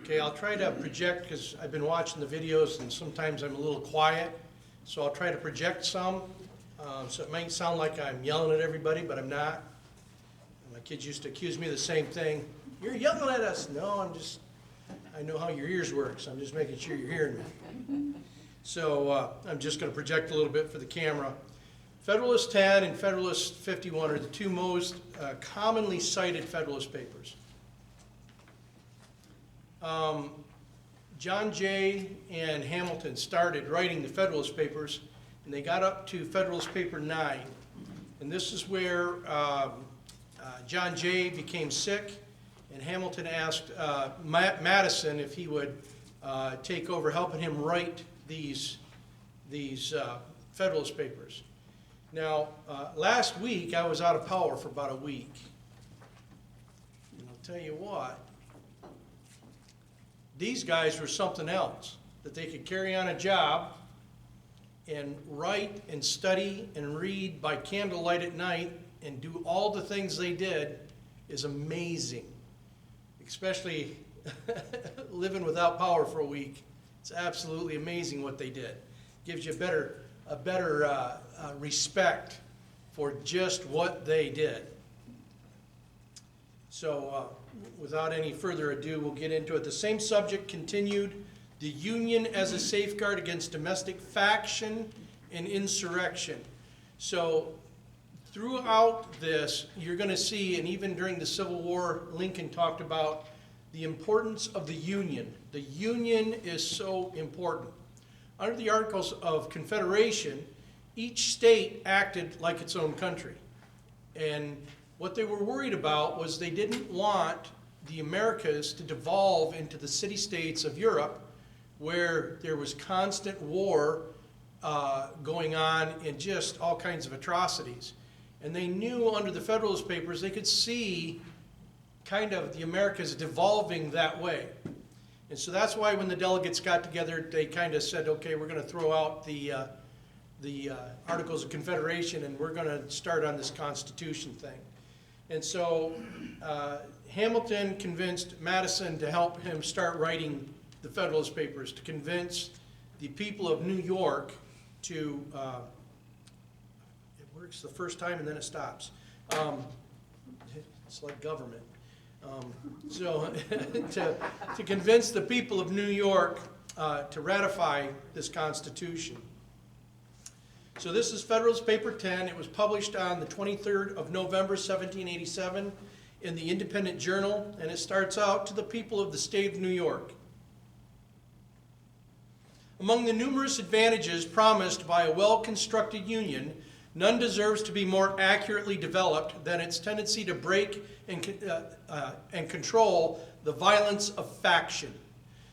Okay, I'll try to project because I've been watching the videos and sometimes I'm a little quiet. So I'll try to project some. So it might sound like I'm yelling at everybody, but I'm not. My kids used to accuse me of the same thing. You're yelling at us. No, I know how your ears work, so I'm just making sure you're hearing me. So I'm just going to project a little bit for the camera. Federalist 10 and Federalist 51 are the two most commonly cited Federalist papers. John Jay and Hamilton started writing the Federalist Papers, and they got up to Federalist Paper 9. And this is where John Jay became sick, and Hamilton asked Madison if he would take over helping him write these Federalist Papers. Now, last week I was out of power for about a week. And I'll tell you what, these guys were something else, that they could carry on a job and write and study and read by candlelight at night and do all the things they did is amazing. Especially living without power for a week. It's absolutely amazing what they did. Gives you a better respect for just what they did. So without any further ado, we'll get into it. The same subject continued, the Union as a safeguard against domestic faction and insurrection. So throughout this, you're going to see, and even during the Civil War, Lincoln talked about the importance of the Union. The Union is so important. Under the Articles of Confederation, each state acted like its own country. And what they were worried about was they didn't want the Americas to devolve into the city-states of Europe, where there was constant war going on and just all kinds of atrocities. And they knew under the Federalist Papers they could see kind of the Americas devolving that way. And so that's why when the delegates got together, they kind of said, okay, we're going to throw out the Articles of Confederation and we're going to start on this Constitution thing. And so Hamilton convinced Madison to help him start writing the Federalist Papers, to convince the people of New York to, it works the first time and then it stops. It's like government. To convince the people of New York to ratify this Constitution. So this is Federalist Paper 10. It was published on the 23rd of November, 1787 in the Independent Journal, and it starts out, to the people of the state of New York. Among the numerous advantages promised by a well-constructed union, none deserves to be more accurately developed than its tendency to break and control the violence of faction.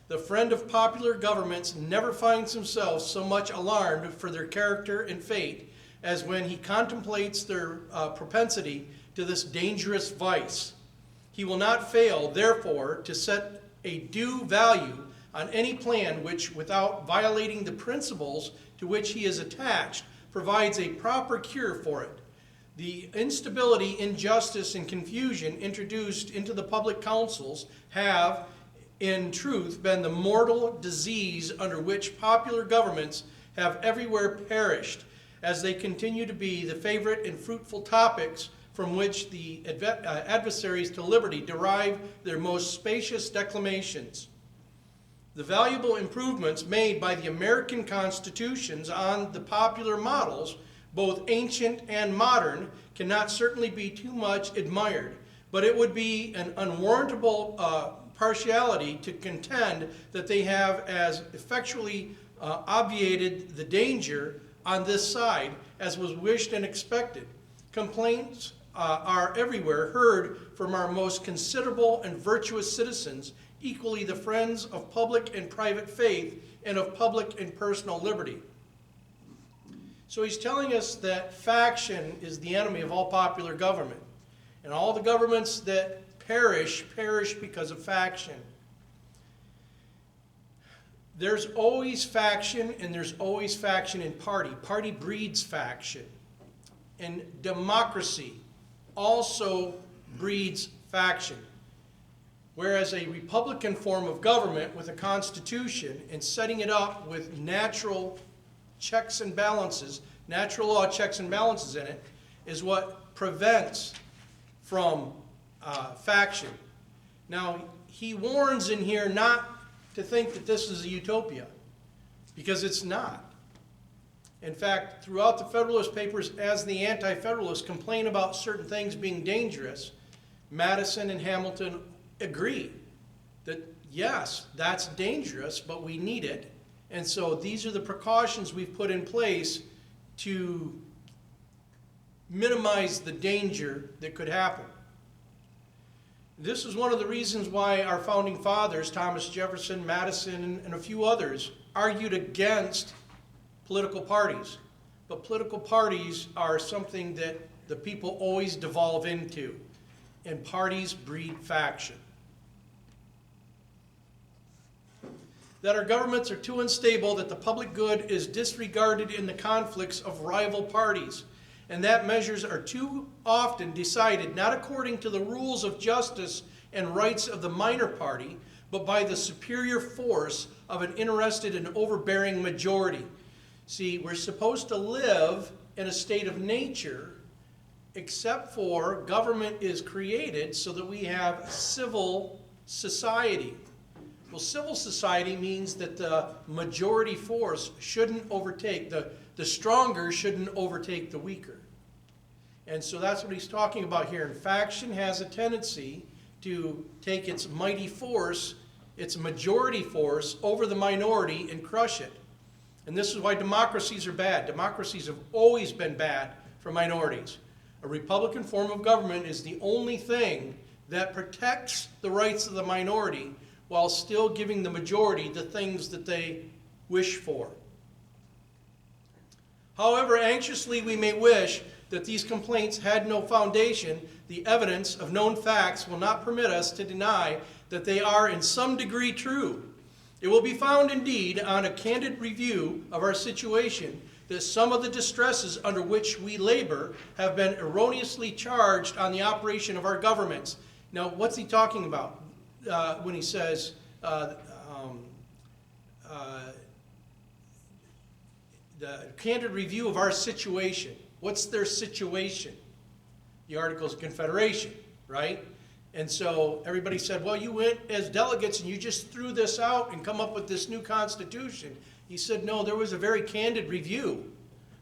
The friend of popular governments never finds himself so much alarmed for their character and fate as when he contemplates their propensity to this dangerous vice. He will not fail, therefore, to set a due value on any plan which, without violating the principles to which he is attached, provides a proper cure for it. The instability, injustice, and confusion introduced into the public councils have, in truth, been the mortal disease under which popular governments have everywhere perished, as they continue to be the favorite and fruitful topics from which the adversaries to liberty derive their most spacious declamations. The valuable improvements made by the American constitutions on the popular models, both ancient and modern, cannot certainly be too much admired, but it would be an unwarrantable partiality to contend that they have as effectually obviated the danger on this side as was wished and expected. Complaints are everywhere heard from our most considerable and virtuous citizens, equally the friends of public and private faith and of public and personal liberty. So he's telling us that faction is the enemy of all popular government. And all the governments that perish because of faction. There's always faction, and there's always faction in party. Party breeds faction. And democracy also breeds faction. Whereas a republican form of government with a constitution and setting it up with natural checks and balances, natural law checks and balances in it, is what prevents from faction. Now, he warns in here not to think that this is a utopia, because it's not. In fact, throughout the Federalist Papers, as the Anti-Federalists complain about certain things being dangerous, Madison and Hamilton agree that, yes, that's dangerous, but we need it. And so these are the precautions we've put in place to minimize the danger that could happen. This is one of the reasons why our founding fathers, Thomas Jefferson, Madison, and a few others, argued against political parties. But political parties are something that the people always devolve into, and parties breed faction. That our governments are too unstable, that the public good is disregarded in the conflicts of rival parties, and that measures are too often decided not according to the rules of justice and rights of the minor party, but by the superior force of an interested and overbearing majority. See, we're supposed to live in a state of nature, except for government is created so that we have civil society. Well, civil society means that the majority force shouldn't overtake, the stronger shouldn't overtake the weaker. And so that's what he's talking about here. And faction has a tendency to take its mighty force, its majority force, over the minority and crush it. And this is why democracies are bad. Democracies have always been bad for minorities. A republican form of government is the only thing that protects the rights of the minority while still giving the majority the things that they wish for. However anxiously we may wish that these complaints had no foundation, the evidence of known facts will not permit us to deny that they are in some degree true. It will be found indeed on a candid review of our situation that some of the distresses under which we labor have been erroneously charged on the operation of our governments. Now, what's he talking about when he says the candid review of our situation? What's their situation? The Articles of Confederation, right? And so everybody said, well, you went as delegates and you just threw this out and come up with this new Constitution. He said, no, there was a very candid review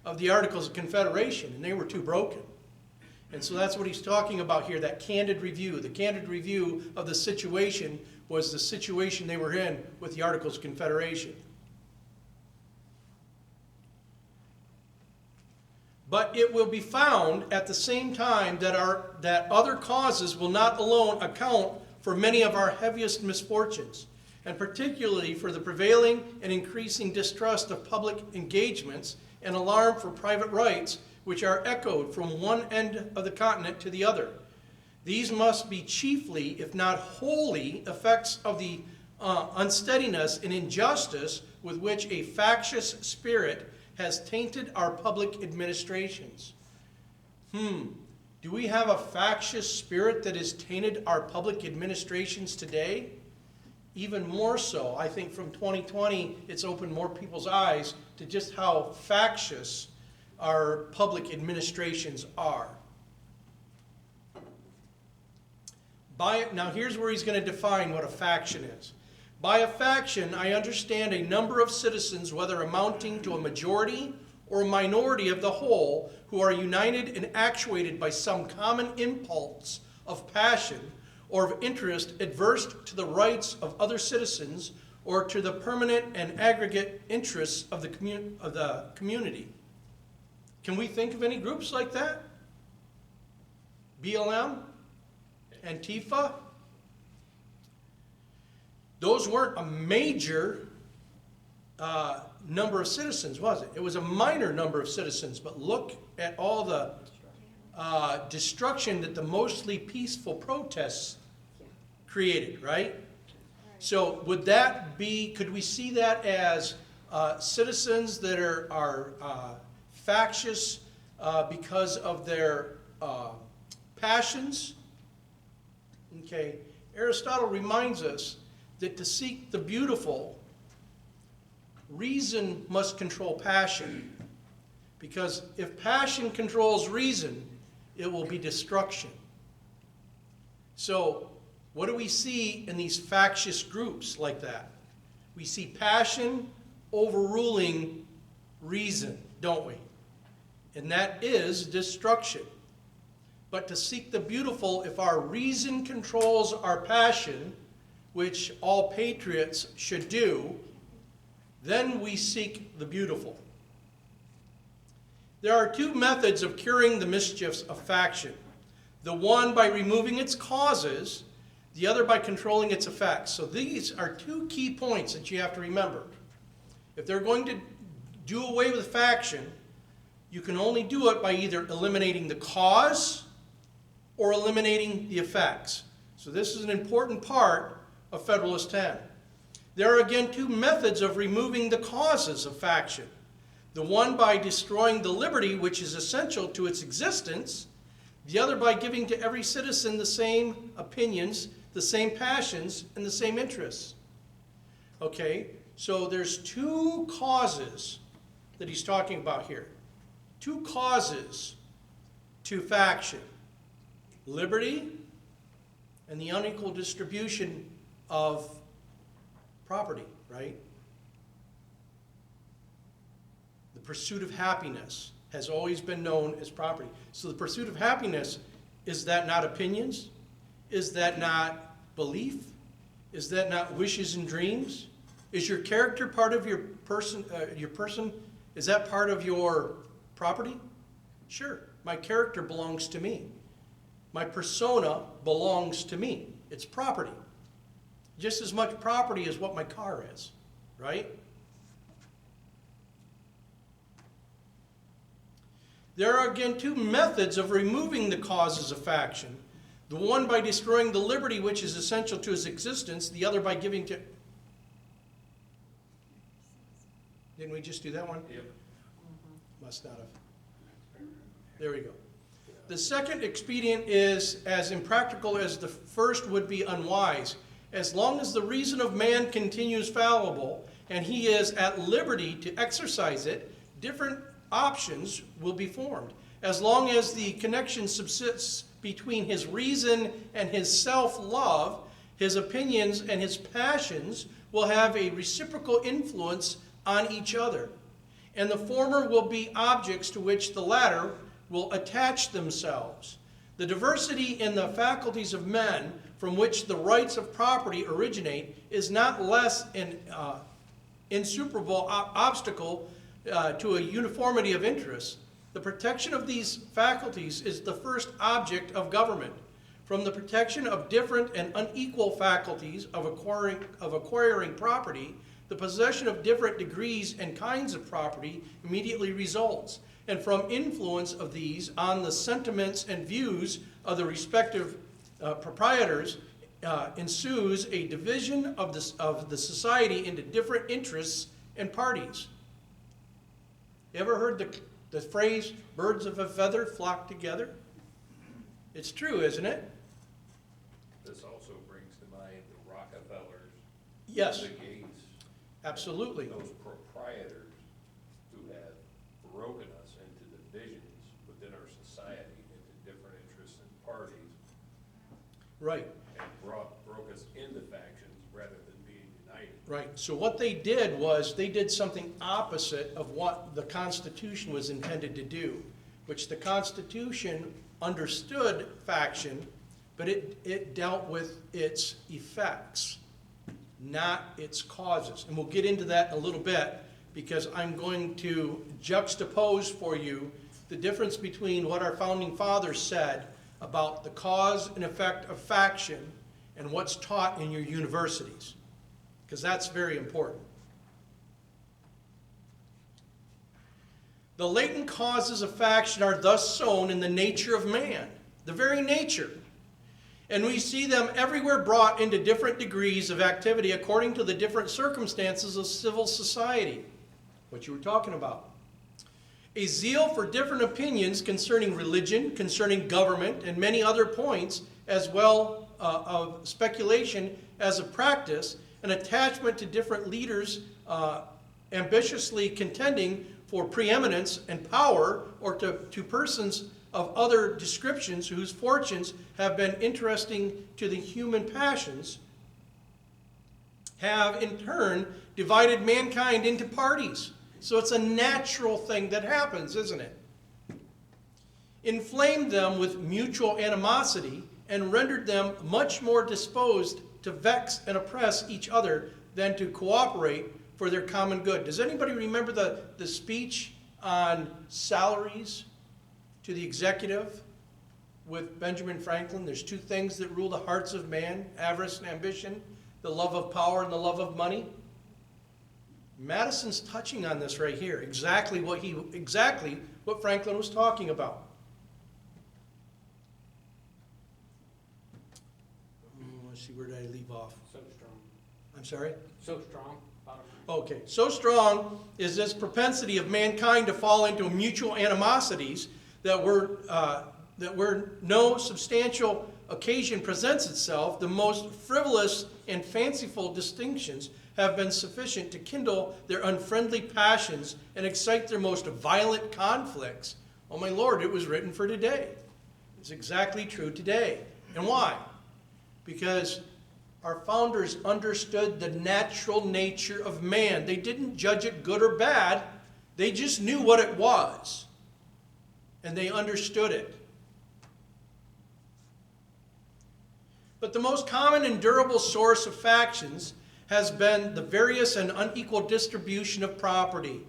of the Articles of Confederation, and they were too broken. And so that's what he's talking about here, that candid review. The candid review of the situation was the situation they were in with the Articles of Confederation. But it will be found at the same time that other causes will not alone account for many of our heaviest misfortunes, and particularly for the prevailing and increasing distrust of public engagements and alarm for private rights, which are echoed from one end of the continent to the other. These must be chiefly, if not wholly, effects of the unsteadiness and injustice with which a factious spirit has tainted our public administrations. Do we have a factious spirit that has tainted our public administrations today? Even more so. I think from 2020, it's opened more people's eyes to just how factious our public administrations are. Now here's where he's going to define what a faction is. By a faction, I understand a number of citizens, whether amounting to a majority or a minority of the whole, who are united and actuated by some common impulse of passion or of interest adverse to the rights of other citizens or to the permanent and aggregate interests of the community. Can we think of any groups like that? BLM? Antifa? Those weren't a major number of citizens, was it? It was a minor number of citizens, but look at all the destruction that the mostly peaceful protests created, right? So would that be, could we see that as citizens that are factious because of their passions? Okay. Aristotle reminds us that to seek the beautiful, reason must control passion. Because if passion controls reason, it will be destruction. So, what do we see in these factious groups like that? We see passion overruling reason, don't we? And that is destruction. But to seek the beautiful, if our reason controls our passion, which all patriots should do, then we seek the beautiful. There are two methods of curing the mischiefs of faction. The one by removing its causes, the other by controlling its effects. So these are two key points that you have to remember. If they're going to do away with faction, you can only do it by either eliminating the cause or eliminating the effects. So this is an important part of Federalist 10. There are again two methods of removing the causes of faction. The one by destroying the liberty which is essential to its existence, the other by giving to every citizen the same opinions, the same passions, and the same interests. Okay, so there's two causes that he's talking about here. Two causes to faction: liberty and the unequal distribution of property, right? The pursuit of happiness has always been known as property. So the pursuit of happiness, is that not opinions? Is that not belief? Is that not wishes and dreams? Is your character part of your person? Is that part of your property? Sure, my character belongs to me. My persona belongs to me. It's property. Just as much property as what my car is, right? There are again two methods of removing the causes of faction. The one by destroying the liberty which is essential to his existence, the other by giving to... Didn't we just do that one? Yep. Must not have. There we go. The second expedient is as impractical as the first would be unwise. As long as the reason of man continues fallible and he is at liberty to exercise it, different options will be formed. As long as the connection subsists between his reason and his self-love, his opinions and his passions will have a reciprocal influence on each other. And the former will be objects to which the latter will attach themselves. The diversity in the faculties of men from which the rights of property originate is not less an insuperable obstacle to a uniformity of interests. The protection of these faculties is the first object of government. From the protection of different and unequal faculties of acquiring property, the possession of different degrees and kinds of property immediately results. And from influence of these on the sentiments and views of the respective proprietors ensues a division of the society into different interests and parties. You ever heard the phrase, birds of a feather flock together? It's true, isn't it? This also brings to mind the Rockefellers, Yes, the Gates, absolutely. those proprietors who have broken us into divisions within our society, into different interests and parties, Right, and broke us into factions rather than being united. right. So what they did was they did something opposite of what the Constitution was intended to do, which the Constitution understood faction, but it dealt with its effects, not its causes. And we'll get into that in a little bit, because I'm going to juxtapose for you the difference between what our founding fathers said about the cause and effect of faction and what's taught in your universities, because that's very important. The latent causes of faction are thus sown in the nature of man, the very nature. And we see them everywhere brought into different degrees of activity according to the different circumstances of civil society, what you were talking about. A zeal for different opinions concerning religion, concerning government, and many other points, as well of speculation as a practice, an attachment to different leaders ambitiously contending for preeminence and power, or to persons of other descriptions whose fortunes have been interesting to the human passions, have in turn divided mankind into parties. So it's a natural thing that happens, isn't it? Inflamed them with mutual animosity and rendered them much more disposed to vex and oppress each other than to cooperate for their common good. Does anybody remember the speech on salaries to the executive with Benjamin Franklin? There's two things that rule the hearts of man: avarice and ambition, the love of power and the love of money. Madison's touching on this right here, exactly what Franklin was talking about. Let's see, where did I leave off? So strong. I'm sorry? So strong. Bottom Okay, so strong is this propensity of mankind to fall into mutual animosities that where no substantial occasion presents itself, the most frivolous and fanciful distinctions have been sufficient to kindle their unfriendly passions and excite their most violent conflicts. Oh my Lord, it was written for today. It's exactly true today. And why? Because our founders understood the natural nature of man. They didn't judge it good or bad. They just knew what it was. And they understood it. But the most common and durable source of factions has been the various and unequal distribution of property.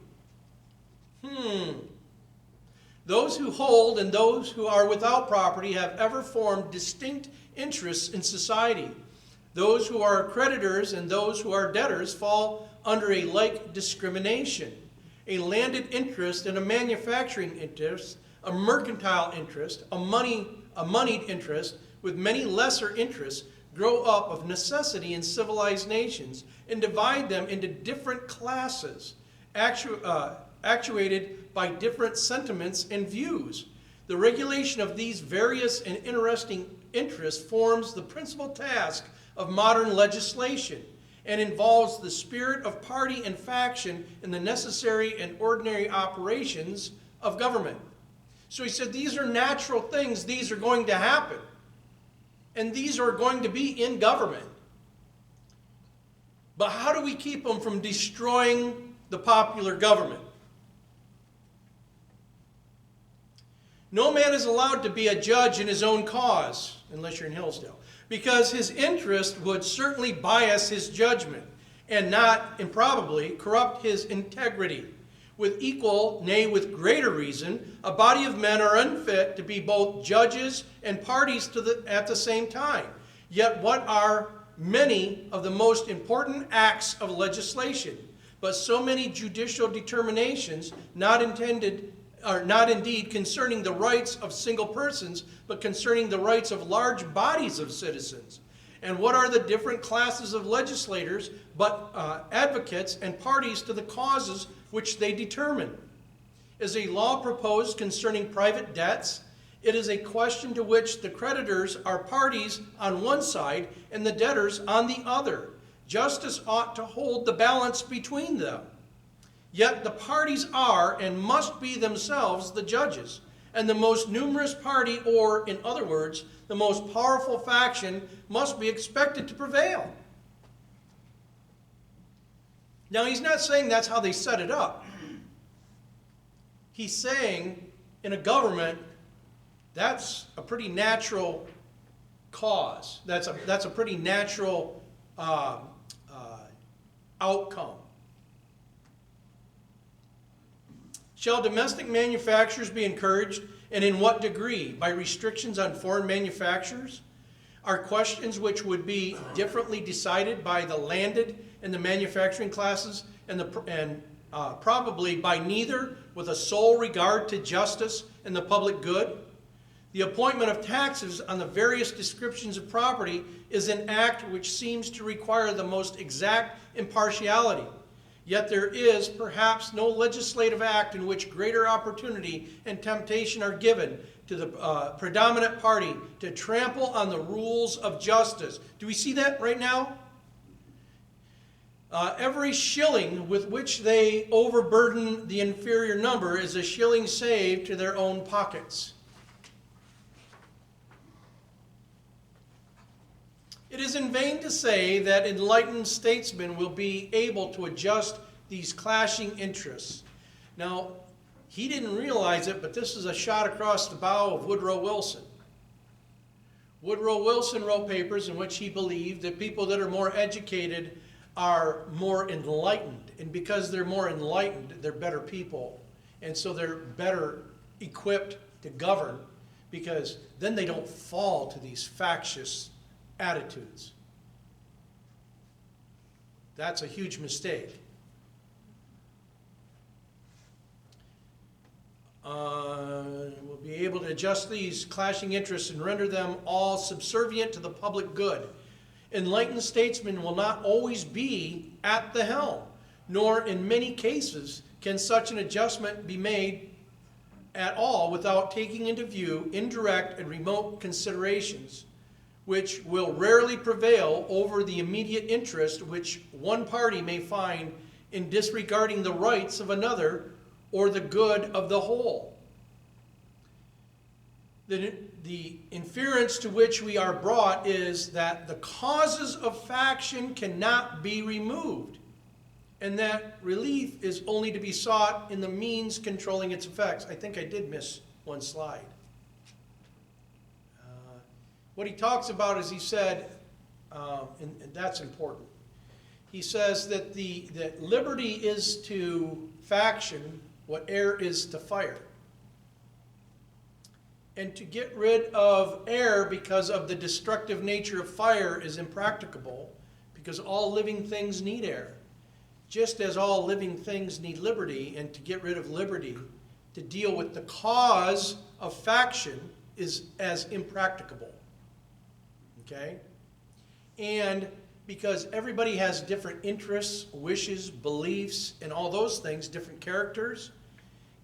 Those who hold and those who are without property have ever formed distinct interests in society. Those who are creditors and those who are debtors fall under a like discrimination. A landed interest and a manufacturing interest, a mercantile interest, a moneyed interest, with many lesser interests, grow up of necessity in civilized nations and divide them into different classes, actuated by different sentiments and views. The regulation of these various and interesting interests forms the principal task of modern legislation and involves the spirit of party and faction in the necessary and ordinary operations of government. So he said these are natural things, these are going to happen. And these are going to be in government. But how do we keep them from destroying the popular government? No man is allowed to be a judge in his own cause, unless you're in Hillsdale, because his interest would certainly bias his judgment and not improbably corrupt his integrity. With equal, nay, with greater reason, a body of men are unfit to be both judges and parties at the same time. Yet what are many of the most important acts of legislation, but so many judicial determinations not indeed concerning the rights of single persons, but concerning the rights of large bodies of citizens? And what are the different classes of legislators but advocates and parties to the causes which they determine? Is a law proposed concerning private debts? It is a question to which the creditors are parties on one side and the debtors on the other. Justice ought to hold the balance between them. Yet the parties are and must be themselves the judges, and the most numerous party, or in other words, the most powerful faction, must be expected to prevail. Now, he's not saying that's how they set it up. He's saying in a government, that's a pretty natural cause. That's a pretty natural outcome. Shall domestic manufacturers be encouraged, and in what degree? By restrictions on foreign manufacturers? Are questions which would be differently decided by the landed and the manufacturing classes, and probably by neither, with a sole regard to justice and the public good? The appointment of taxes on the various descriptions of property is an act which seems to require the most exact impartiality. Yet there is perhaps no legislative act in which greater opportunity and temptation are given to the predominant party to trample on the rules of justice. Do we see that right now? Every shilling with which they overburden the inferior number is a shilling saved to their own pockets. It is in vain to say that enlightened statesmen will be able to adjust these clashing interests. Now, he didn't realize it, but this is a shot across the bow of Woodrow Wilson. Woodrow Wilson wrote papers in which he believed that people that are more educated are more enlightened. And because they're more enlightened, they're better people. And so they're better equipped to govern, because then they don't fall to these factious attitudes. That's a huge mistake. We'll be able to adjust these clashing interests and render them all subservient to the public good. Enlightened statesmen will not always be at the helm, nor in many cases can such an adjustment be made at all without taking into view indirect and remote considerations, which will rarely prevail over the immediate interest which one party may find in disregarding the rights of another or the good of the whole. The inference to which we are brought is that the causes of faction cannot be removed, and that relief is only to be sought in the means controlling its effects. I think I did miss one slide. What he talks about is, he said, and that's important, he says that that liberty is to faction what air is to fire. And to get rid of air because of the destructive nature of fire is impracticable, because all living things need air. Just as all living things need liberty, and to get rid of liberty, to deal with the cause of faction, is as impracticable. Okay? And because everybody has different interests, wishes, beliefs, and all those things, different characters,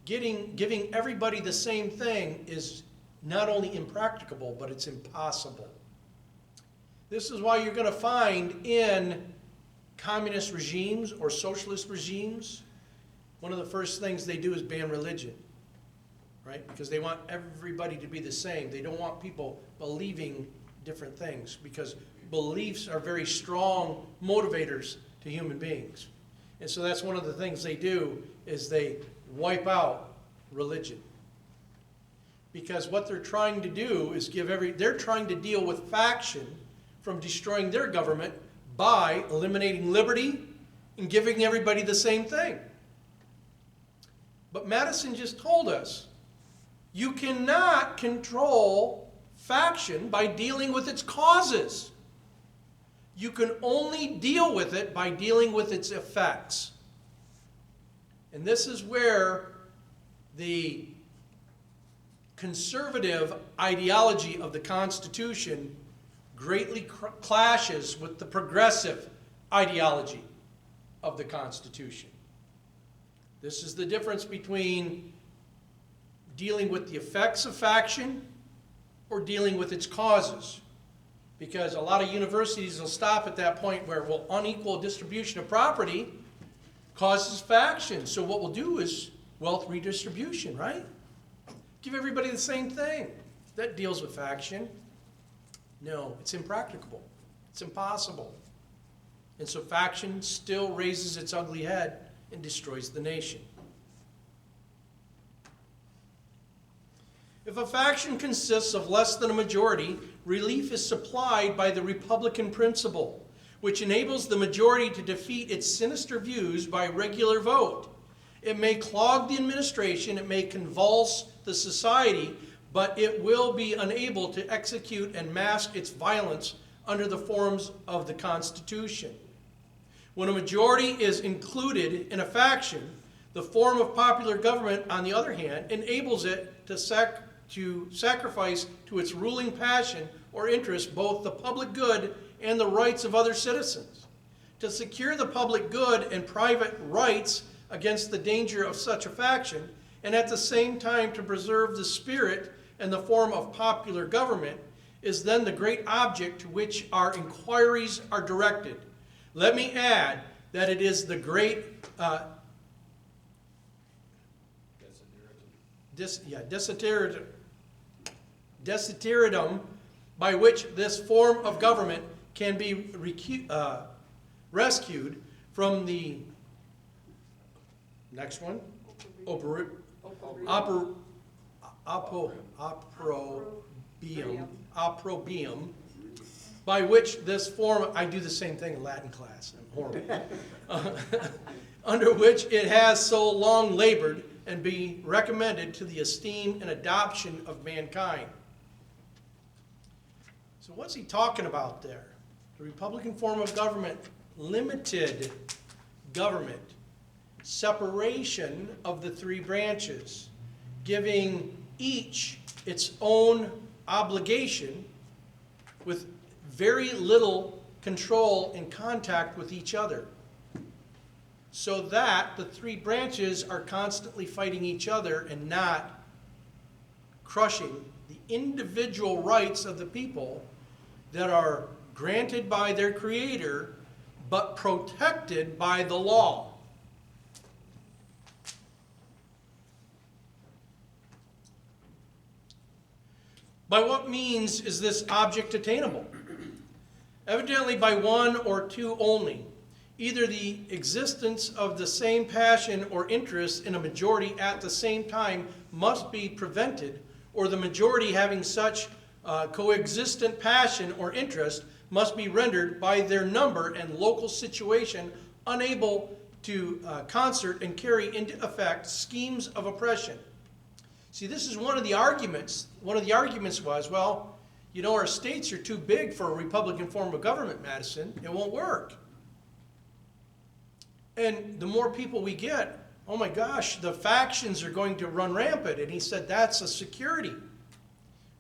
giving everybody the same thing is not only impracticable, but it's impossible. This is why you're going to find in communist regimes or socialist regimes, one of the first things they do is ban religion, right? Because they want everybody to be the same. They don't want people believing different things, because beliefs are very strong motivators to human beings. And so that's one of the things they do, is they wipe out religion. Because what they're trying to do is they're trying to deal with faction from destroying their government by eliminating liberty and giving everybody the same thing. But Madison just told us, you cannot control faction by dealing with its causes. You can only deal with it by dealing with its effects. And this is where the conservative ideology of the Constitution greatly clashes with the progressive ideology of the Constitution. This is the difference between dealing with the effects of faction or dealing with its causes. Because a lot of universities will stop at that point where, well, unequal distribution of property causes faction. So what we'll do is wealth redistribution, right? Give everybody the same thing. That deals with faction. No, it's impracticable. It's impossible. And so faction still raises its ugly head and destroys the nation. If a faction consists of less than a majority, relief is supplied by the Republican principle, which enables the majority to defeat its sinister views by regular vote. It may clog the administration, it may convulse the society, but it will be unable to execute and mask its violence under the forms of the Constitution. When a majority is included in a faction, the form of popular government, on the other hand, enables it to sacrifice to its ruling passion or interest both the public good and the rights of other citizens. To secure the public good and private rights against the danger of such a faction, and at the same time to preserve the spirit and the form of popular government is then the great object to which our inquiries are directed. Let me add that it is the great desideratum by which this form of government can be rescued from the next one, opprobrium, by which this form, I do the same thing in Latin class, I'm horrible, under which it has so long labored and be recommended to the esteem and adoption of mankind. So what's he talking about there? The Republican form of government, limited government, separation of the three branches, giving each its own obligation with very little control and contact with each other, so that the three branches are constantly fighting each other and not crushing the individual rights of the people that are granted by their Creator but protected by the law. By what means is this object attainable? Evidently by one or two only. Either the existence of the same passion or interest in a majority at the same time must be prevented, or the majority having such coexistent passion or interest must be rendered by their number and local situation unable to concert and carry into effect schemes of oppression. See, this is one of the arguments. One of the arguments was, well, you know, our states are too big for a Republican form of government, Madison. It won't work. And the more people we get, oh my gosh, the factions are going to run rampant. And he said that's a security.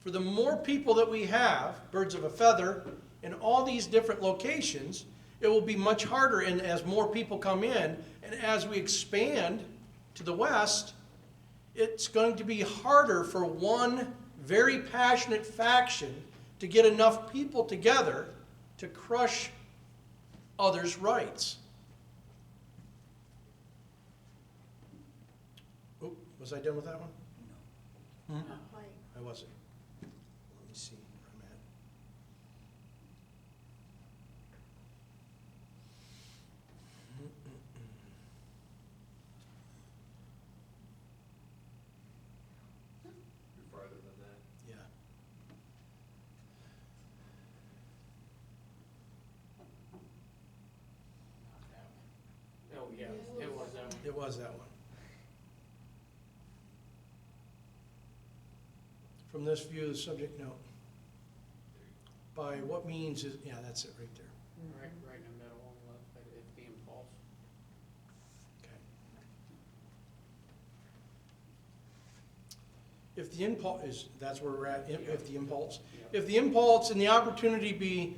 For the more people that we have, birds of a feather, in all these different locations, it will be much harder. And as more people come in, and as we expand to the west, it's going to be harder for one very passionate faction to get enough people together to crush others' rights. Oh, was I done with that one? No. Hmm? Not quite. I wasn't. Let me see where I'm at. You're farther than that. Yeah. Oh, yeah, it was that one. It was that one. From this view of the subject, no. By what means is, yeah, that's it right there. Right in the middle on the left, like it being false. Okay. If the impulse is, that's where we're at, if the impulse. Yeah. If the impulse and the opportunity be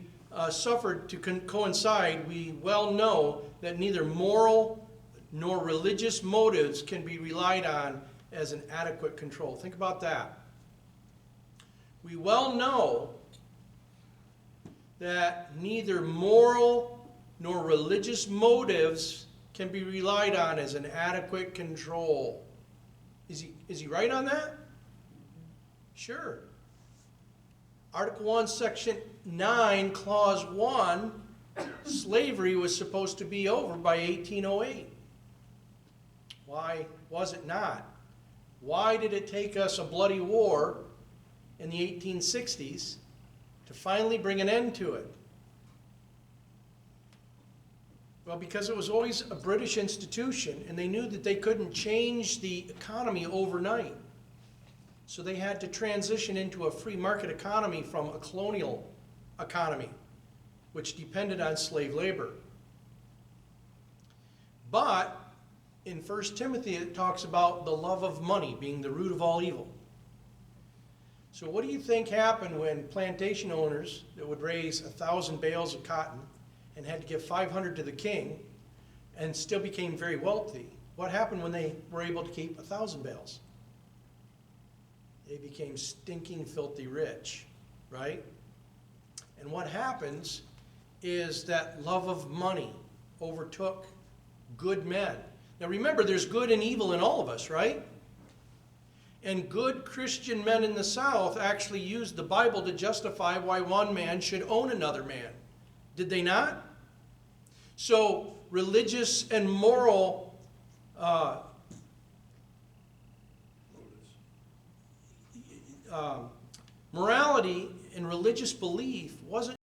suffered to coincide, we well know that neither moral nor religious motives can be relied on as an adequate control. Think about that. We well know that neither moral nor religious motives can be relied on as an adequate control. Is he right on that? Sure. Article 1, Section 9, Clause 1, slavery was supposed to be over by 1808. Why was it not? Why did it take us a bloody war in the 1860s to finally bring an end to it? Well, because it was always a British institution, and they knew that they couldn't change the economy overnight. So they had to transition into a free market economy from a colonial economy, which depended on slave labor. But in 1 Timothy, it talks about the love of money being the root of all evil. So what do you think happened when plantation owners that would raise 1,000 bales of cotton and had to give 500 to the king and still became very wealthy? What happened when they were able to keep 1,000 bales? They became stinking, filthy rich, right? And what happens is that love of money overtook good men. Now remember, there's good and evil in all of us, right? And good Christian men in the South actually used the Bible to justify why one man should own another man. Did they not? So religious and moral morality and religious belief wasn't